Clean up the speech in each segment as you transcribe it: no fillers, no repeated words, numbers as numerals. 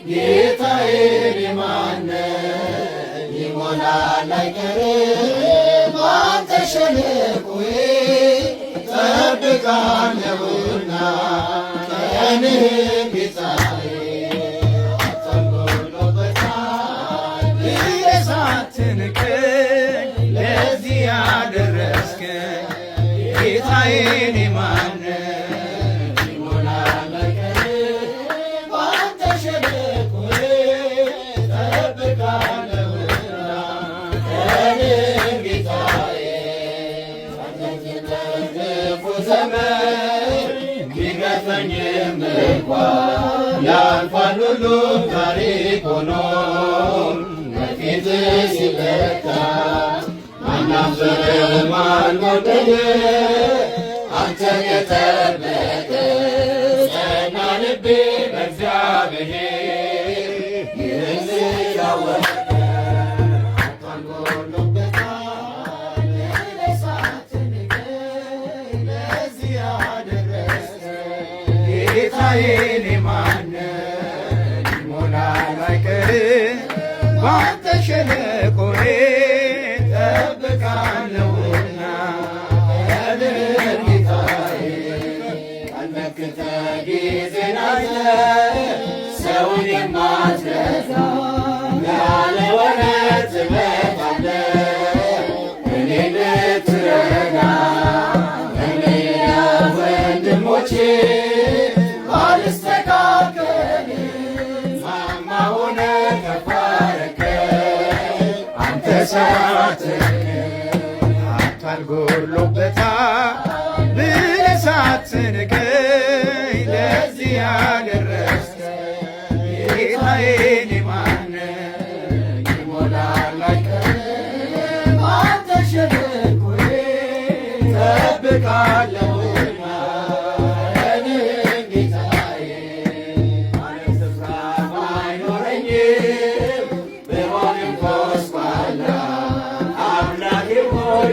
ጌታዬ ማነ ይሞላል አይቀርም አንተ ሸለቆዬ ጠብቃለሁና ቀንህን ጌታዬ አታልጎሎበታል ብለህ ሳትንቀኝ ለዚህ ያደረስከኝ ጌታዬ ማነ ያልፋል ሁሉም ታሪክ ሆኖ በፊትህ ሲለካ አናፍርም ማን ጎደለ አንተን የጠበቀ ጸና ልቤ በእግዚአብሔር ይህን ስላወቀ አንተን ጎሎበታል ብለህ ሳትንቀኝ ለዚህ ያደረስከኝ ጌታዬ ማነ ይሞላል አይቀርም ባንተ ሸለቆዬ ጠብቃለሁና ቀንህን ጌታዬ አልመክተህ ጊዜን አይተህ ሰውን የማትረሳ ያለ ወረት ትመጣለህ እኔን ልትረዳ እኔና ወንድሞቼ አንተን ጎሎበታል ብለህ ሳትንቀኝ ለዚህ ያደረስከኝ ጌታዬ ማነ ይሞላል አይቀርም አንተ ሸለቆዬ ጠብቃለሁና ቀንህን ጌታዬ ማንም ስፍራ ባይኖረኝም ብሆንም ጎስቋላ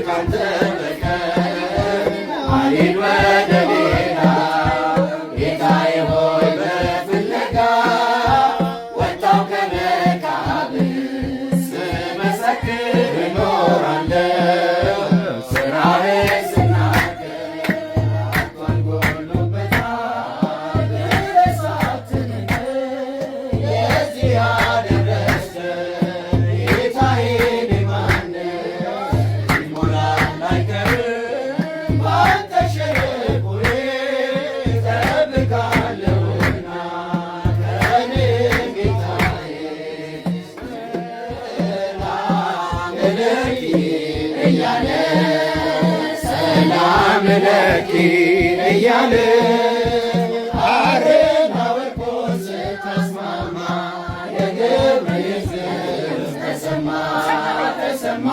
ካንተ በቀር አልሄድ ወደ ሌላ ጌታዬ ሆይ በፍለጋ ወጣሁ ከመቃብር ስመሰክር እኖራለሁ ሥራህን ስናገር አንተን ጎሎበታል ብለህ ሳትንቀኝ ለዚህ ያደረስከኝ ጌታዬ ማነ ሰላም ለኪ እያለ ሐርና ወርቁን ስታስማማ የገብርኤል ድምፅ ተሰማ ተሰማ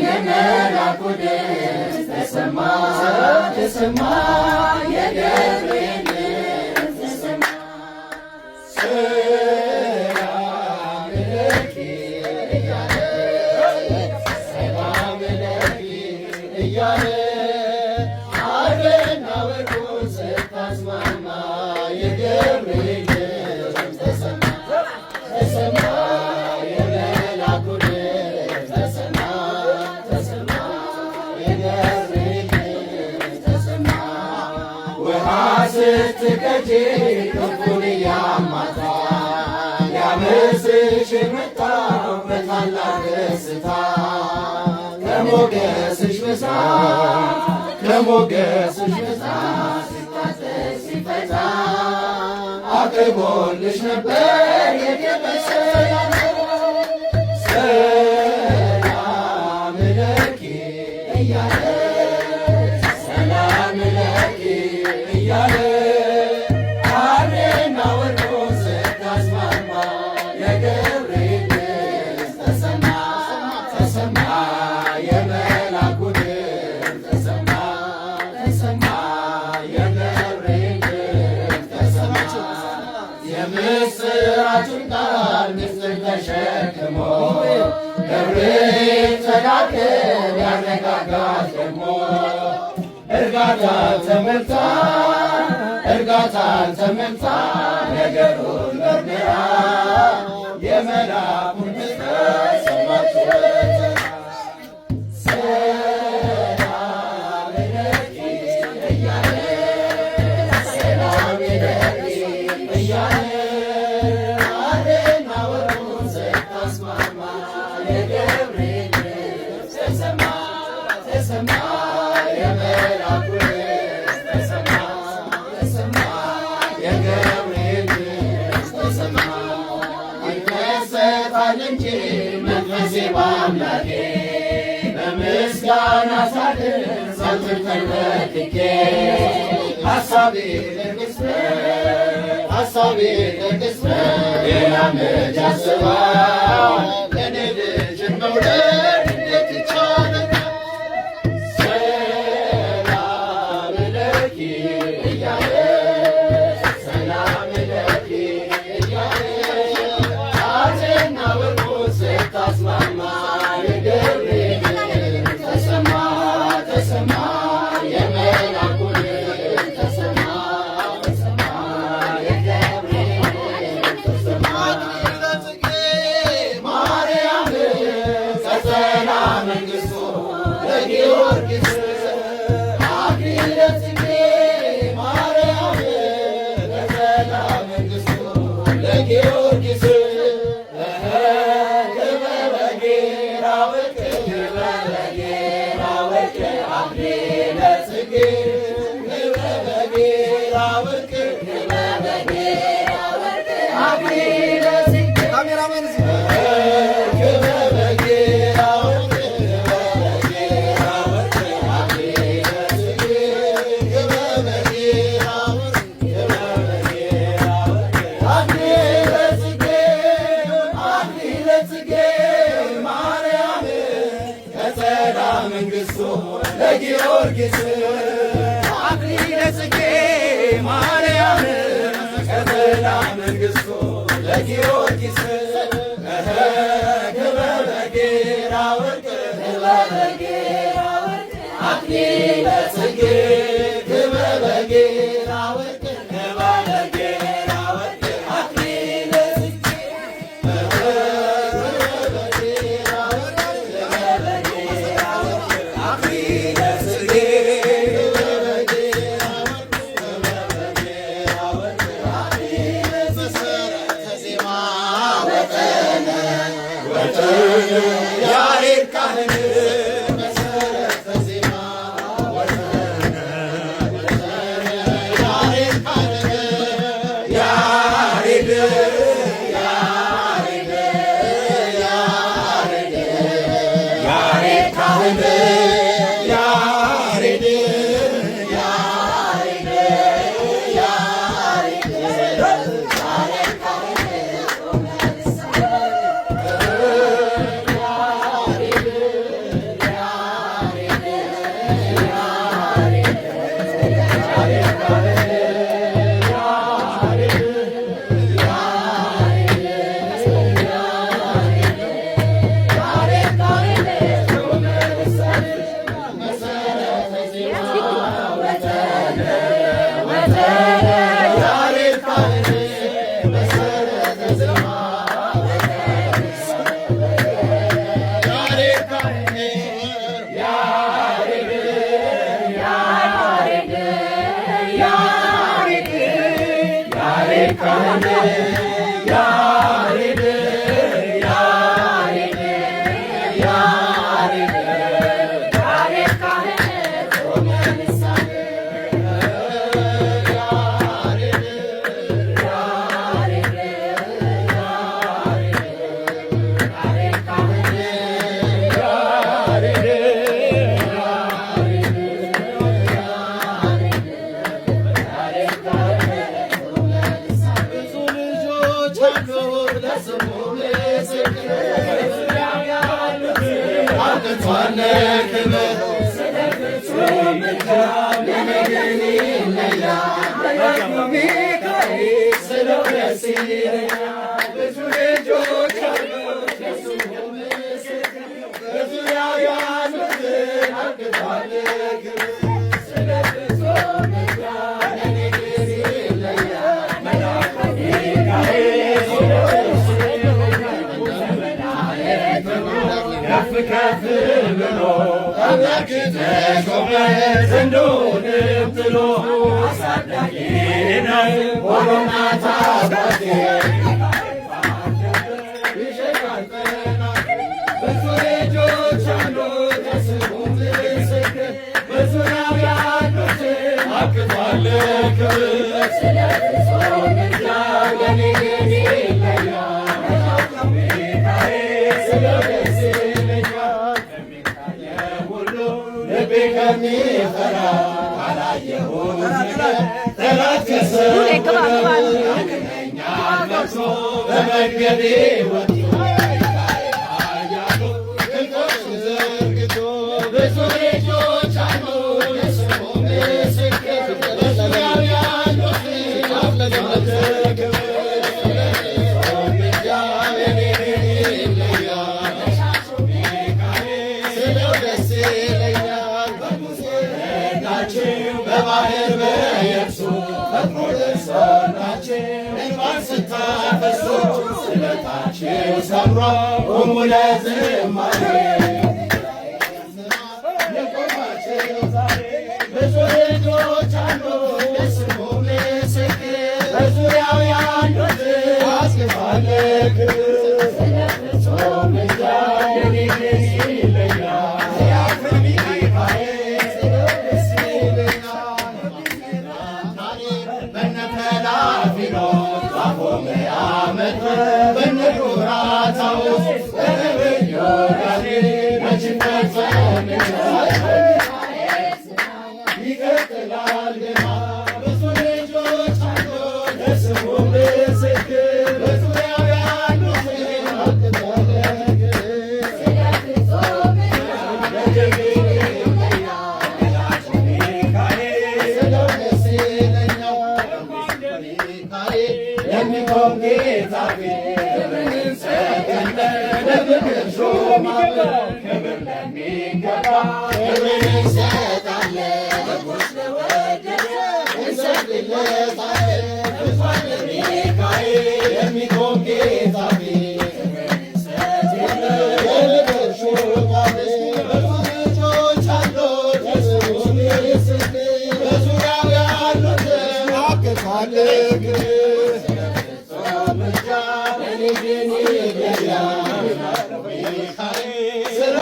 የመላኩ ድምፅ ተሰማ ተሰማ የገብርኤል ድምፅ ተሰማ ሰላም ለኪ እያለ ሰላም ለኪ እያለ ሐርና ወርቁን ስታስማማ የገብርኤል ድምፅ ተሰማ ተሰማ የመላኩ ድምፅ ተሰማ ተሰማ የገብርኤል ድምፅ ተሰማ ውሃ ስትቀጂ ክንፉን እያማታ ሊያመስሽ የመጣው በታላቅ ደስታ ከሞገስሽ ብዛት ከሞገስሽ ብዛት ሲታዘዝ ሲፈታ አቅርቦልሽ ነበር የደረሰ ሰላም ለኪ እያለ ሰላም ለኪ እያለ ሐርና ወርቁን ስታስማማ የገብርኤል ድምፅ ተሰማ ተሰማ የመላኩ ድምፅ ተሰማ ተሰማ የገብርኤል ድምፅ ተሰማ የምስራቹን ቃል ምስጢር ተሸክሞ ገብርኤል ተላከ አጋዥ ደግሞ እርጋታን ተመልታ ነገሩን መርምራ የመልአኩን ምስጢር ሰማች ሰላም ለኪ እያለ ሰላም ለኪ እያለ ሐርና ወርቁን ስታስማማ የገብርኤል ድምፅ ተሰማ የመልአኩ እንጂ መንፈሴ በአምላኬ በምስጋና ሳድር ዘወትር ተንበርክኬ ሐሳቤ ለቅጽበት ሌላ መች ያስባል ለእኔ ልጅን መውለድ እንዴት ይቻለኛል? ሰላም ለኪ እያለ ሰላም ለኪ እያለ ስታስማማ የገብርኤል ተሰማ የመልአኩ ተሰማ የገብርኤል ተሰማ ማርያም ቀጸላ መንግሥቱ ለጊዮርጊስ አክሊለ ጽጌ ማርያም ቀጸላ መንግሥቱ ለጊዮርጊስ መንግሥቱ ለጊዮርጊስ አክሊለ ጽጌ ማርያም ቀጸላ መንግሥቱ ለጊዮርጊስ ክብረ ጌራ ወርቅ አክሊለ ጽጌ ክብረ ጌራ ወርቅ ያሬድ ካህን መሰረተ ዜማ ወሰነ ያሬድ ካህን ያሬድ ካህን ያሬድ ብዙ ከፍ ከፍ ብሎ አምላክ ተሾመ ዘንዶንም ጥሎ አሳዳጊ ነው ሆኖና ታባቴ ይሸሻል ጠላት ብዙ ልጆች አሉት የስሙ ምስክር በዙሪያው ያሉትን አብቅቷል ክብር ስለ ፍጹም ምልጃ ለኔ ግን ይለያል ልቤ ከሚፈራ ካላየሁት ነገር ጠላት ከሰወረው ያገኘኛል ነግሶ በመንገዴ ወጥቶ ያያሉ ክንፎቹን ዘርግቶ ብዙ ልጆች አሉ የስሙ ምስክር በዙሪያው ያሉትን አብቅቷል ክብር በባህር በየብሱ ፈጥኖ ደርሶላችሁ እንባን ስታፈሱ ስለታችሁ ሰምሮ ቁሙ ለዝማሬ የቆማችሁ ዛሬ ብዙ ልጆች አሉ የስሙ ምስክር በዙሪያው ያሉትን አስገባል ክብር ስለ ፍጹም ምልጃ የኔ ግን ይለያል ይቀጥላል ገና ብዙ ልጆች አሉ የስሙ ምስክር በዙሪያው ያሉትን የሚቆም ጌታ ክብርን እንሰጥለት ለፍቅር ሾማበት ክብር ለሚገባ ክብርን እንሰጣለን ንጉሥ ለወደደ እንሰግድለታለን